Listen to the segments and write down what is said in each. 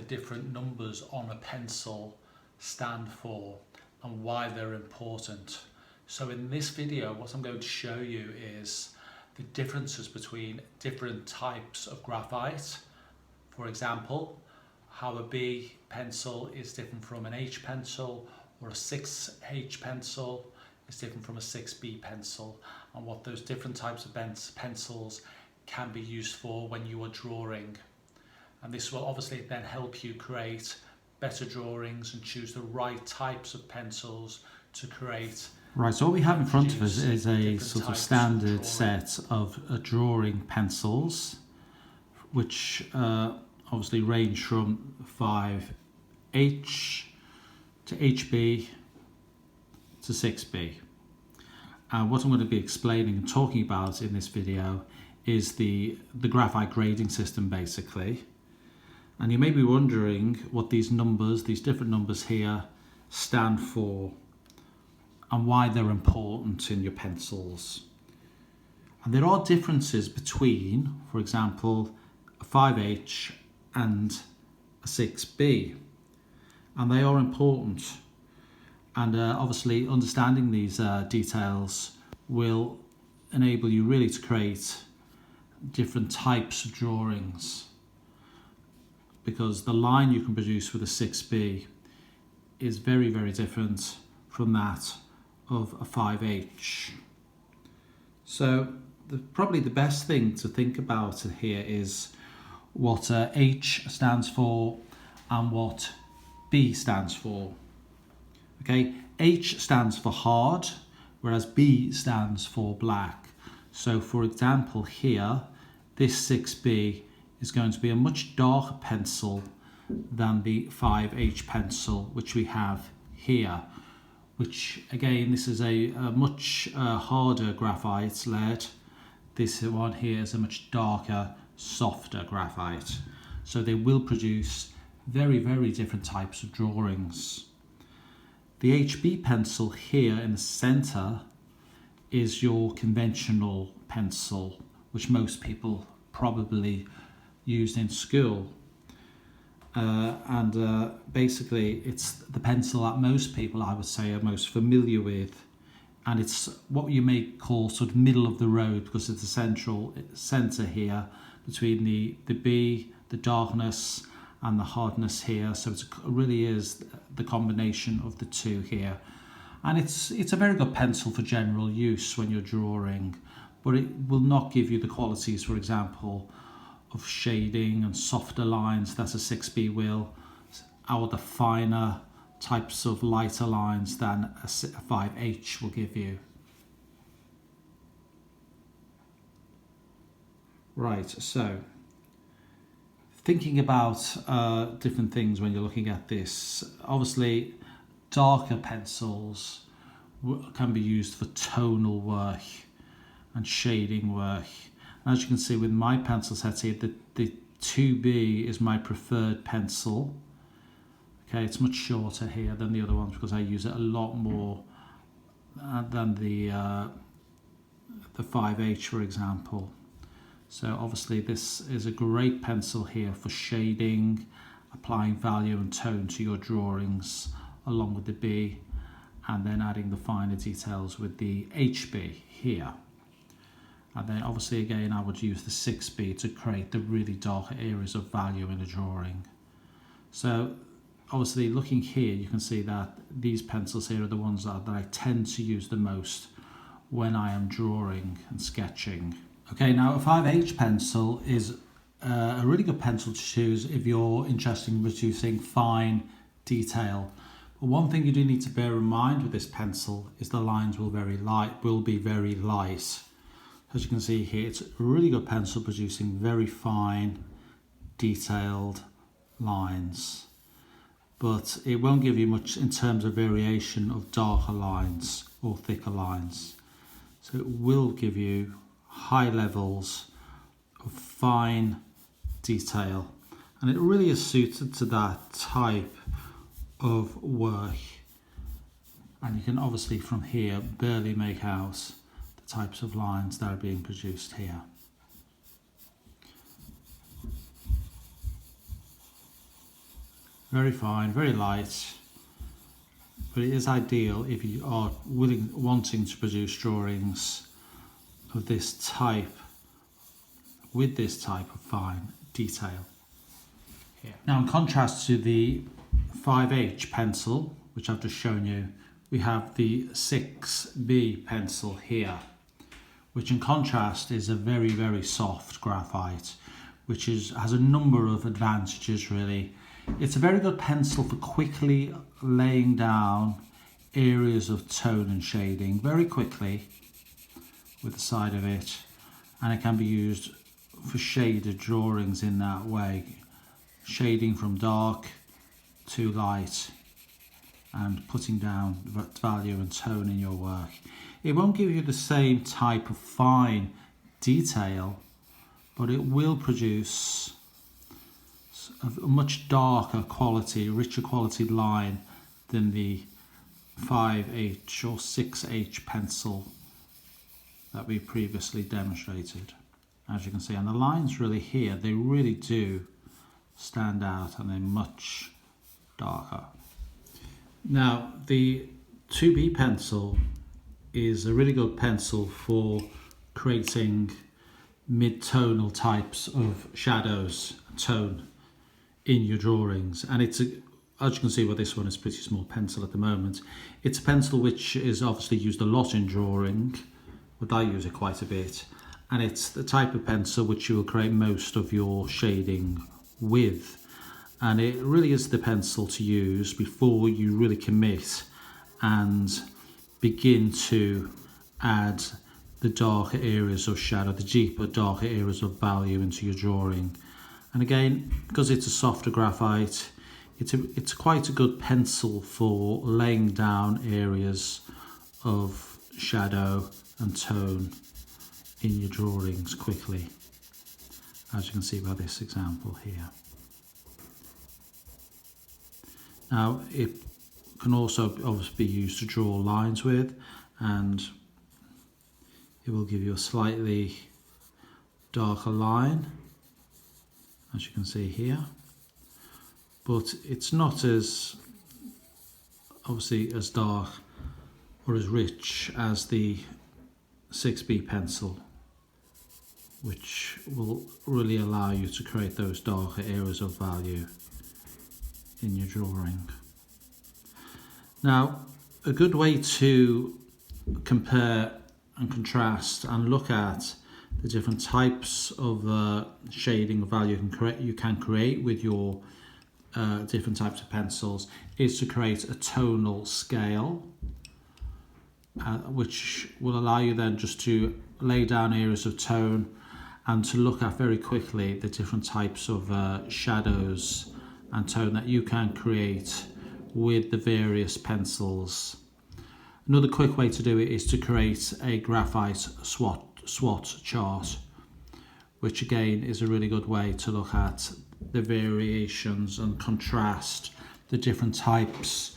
different numbers on a pencil stand for and why they're important. So in this video, what I'm going to show you is the differences between different types of graphite. For example, how a B pencil is different from an H pencil, or a 6H pencil is different from a 6B pencil, and what those different types of pencils can be used for when you are drawing. And this will obviously then help you create better drawings and choose the right types of pencils to create. Right, so what we have in front of us is a sort of standard set of drawing pencils, which obviously range from 5H to HB to 6B. And what I'm going to be explaining and talking about in this video is the graphite grading system, basically. And you may be wondering what these numbers, these different numbers here, stand for and why they're important in your pencils. And there are differences between, for example, a 5H and a 6B, and they are important. And obviously understanding these details will enable you really to create different types of drawings, because the line you can produce with a 6B is very, very different from that of a 5H. So probably the best thing to think about here is what H stands for and what B stands for. Okay, H stands for hard, whereas B stands for black. So for example here, this 6B is going to be a much darker pencil than the 5H pencil, which we have here, which again, this is a much harder graphite lead. This one here is a much darker, softer graphite. So they will produce very, very different types of drawings. The HB pencil here in the center is your conventional pencil, which most people probably used in school. Basically it's the pencil that most people, I would say, are most familiar with, and it's what you may call sort of middle of the road, because it's the center here between the B, the darkness and the hardness here. So it really is the combination of the two here, and it's a very good pencil for general use when you're drawing, but it will not give you the qualities, for example, of shading and softer lines that a 6B will, or the finer types of lighter lines than a 5H will give you. Right, so thinking about different things when you're looking at this, obviously darker pencils can be used for tonal work and shading work. As you can see with my pencil set here, the 2B is my preferred pencil. Okay, it's much shorter here than the other ones because I use it a lot more than the 5H, for example. So obviously this is a great pencil here for shading, applying value and tone to your drawings, along with the B, and then adding the finer details with the HB here. And then obviously again I would use the 6B to create the really darker areas of value in a drawing. So obviously looking here, you can see that these pencils here are the ones that I tend to use the most when I am drawing and sketching. Okay, now a 5H pencil is a really good pencil to choose if you're interested in producing fine detail. But one thing you do need to bear in mind with this pencil is the lines will be very light. As you can see here, it's a really good pencil producing very fine, detailed lines, but it won't give you much in terms of variation of darker lines or thicker lines. So it will give you high levels of fine detail, and it really is suited to that type of work. And you can obviously from here barely make out types of lines that are being produced here. very fine, very light, but it is ideal if you are wanting to produce drawings of this type with this type of fine detail. Here. Now, in contrast to the 5H pencil, which I've just shown you, we have the 6B pencil here, which in contrast is a very, very soft graphite, which has a number of advantages really. It's a very good pencil for quickly laying down areas of tone and shading very quickly with the side of it, and it can be used for shaded drawings in that way, shading from dark to light and putting down value and tone in your work. It won't give you the same type of fine detail, but it will produce a much darker quality, richer quality line than the 5H or 6H pencil that we previously demonstrated. As you can see, and the lines really here, they really do stand out and they're much darker. Now, the 2B pencil is a really good pencil for creating mid-tonal types of shadows and tone in your drawings, and it's as you can see, well, this one is a pretty small pencil at the moment. It's a pencil which is obviously used a lot in drawing, but I use it quite a bit, and it's the type of pencil which you will create most of your shading with, and it really is the pencil to use before you really commit and begin to add the darker areas of shadow, the deeper, darker areas of value into your drawing. And again, because it's a softer graphite, it's quite a good pencil for laying down areas of shadow and tone in your drawings quickly, as you can see by this example here. Now, it can also obviously be used to draw lines with, and it will give you a slightly darker line, as you can see here, but it's not as obviously as dark or as rich as the 6B pencil, which will really allow you to create those darker areas of value in your drawing. Now, a good way to compare and contrast and look at the different types of shading of value you can create with your different types of pencils is to create a tonal scale, which will allow you then just to lay down areas of tone and to look at very quickly the different types of shadows and tone that you can create with the various pencils. Another quick way to do it is to create a graphite swatch chart, which again is a really good way to look at the variations and contrast the different types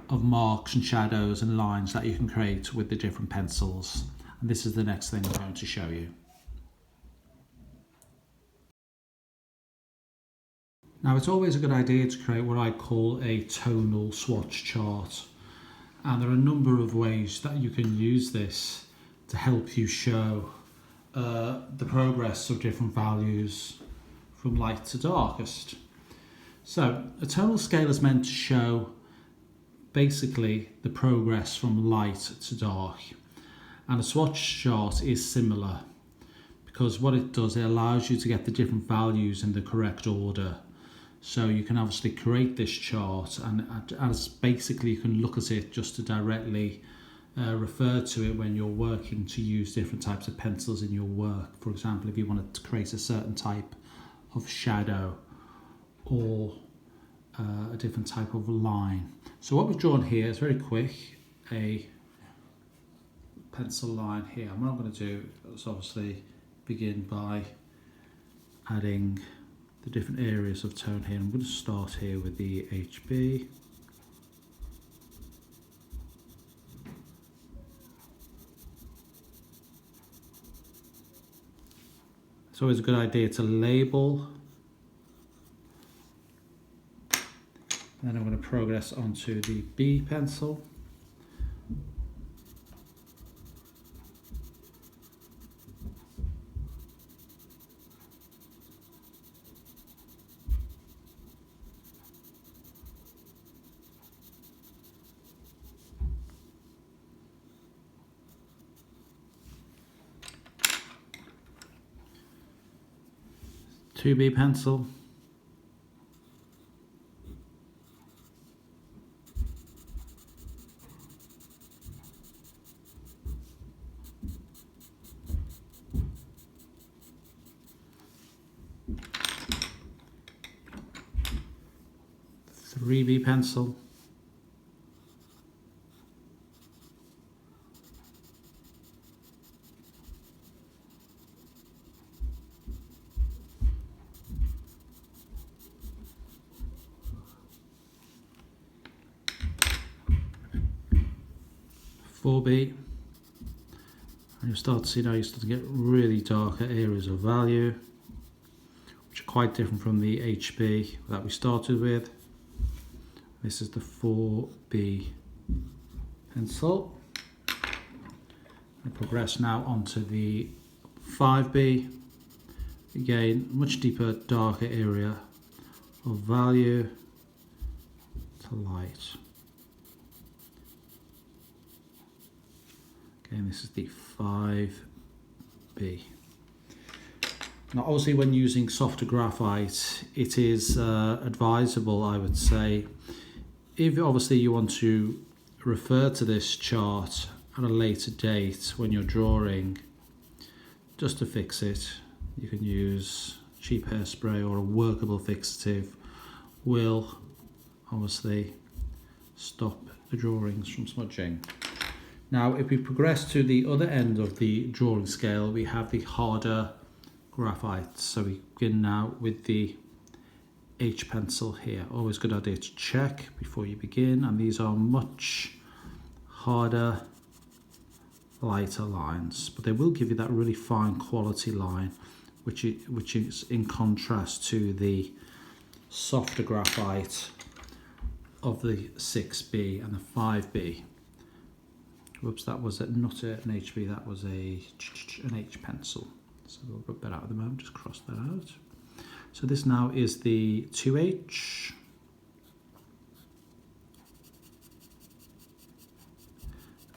of marks and shadows and lines that you can create with the different pencils. And this is the next thing I'm going to show you. Now, it's always a good idea to create what I call a tonal swatch chart, and there are a number of ways that you can use this to help you show the progress of different values from light to darkest. So a tonal scale is meant to show basically the progress from light to dark, and a swatch chart is similar, because what it does, it allows you to get the different values in the correct order. So you can obviously create this chart, and as basically you can look at it just to directly refer to it when you're working to use different types of pencils in your work. For example, if you wanted to create a certain type of shadow or a different type of line. So what we've drawn here is very quick, a pencil line here. And what I'm going to do is obviously begin by adding the different areas of tone here. I'm going to start here with the HB. It's always a good idea to label Then I'm going to progress onto the B pencil. Two B pencil. Three B pencil. Four B. And you'll start to see now you start to get really darker areas of value, which are quite different from the HB that we started with. This is the 4B pencil. I progress now onto the 5B. Again, much deeper, darker area of value to light. Again, this is the 5B. Now, obviously, when using softer graphite, it is advisable, I would say, if obviously you want to refer to this chart at a later date when you're drawing, just to fix it, you can use cheap hairspray, or a workable fixative will obviously stop the drawings from smudging. Now, if we progress to the other end of the drawing scale, we have the harder graphite. So we begin now with the H pencil here. Always a good idea to check before you begin, and these are much harder, lighter lines, but they will give you that really fine quality line, which is in contrast to the softer graphite of the 6B and the 5B. Whoops, that was not an HB, that was an H pencil. So we'll rub that out at the moment, just cross that out. So this now is the 2H.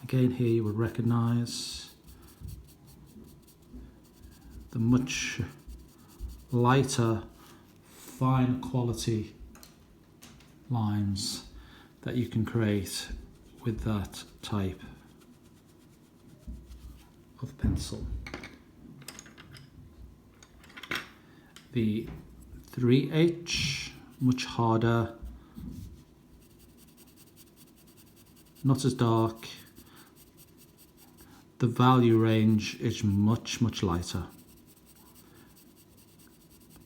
Again, here you will recognise the much lighter, fine quality lines that you can create with that type of pencil. The 3H, much harder, not as dark. The value range is much lighter,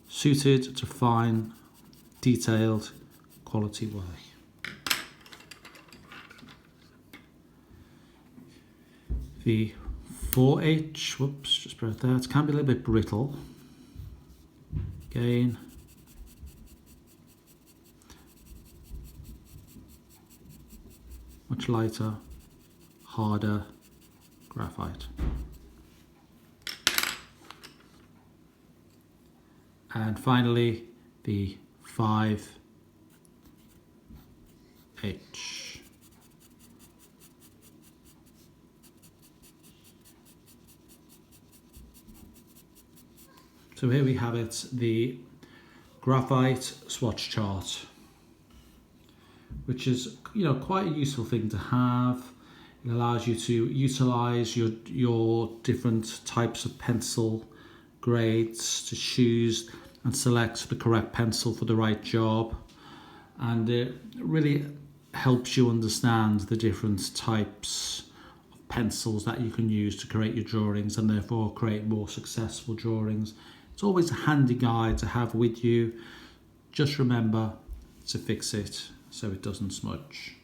suited to fine, detailed, quality work. The 4H, whoops, just put it there, it can be a little bit brittle. Again, much lighter, harder graphite. And finally, the 5H. So here we have it, the graphite swatch chart, which is, quite a useful thing to have. It allows you to utilize your different types of pencil grades to choose and select the correct pencil for the right job, and it really helps you understand the different types of pencils that you can use to create your drawings and therefore create more successful drawings. It's always a handy guide to have with you. Just remember to fix it so it doesn't smudge.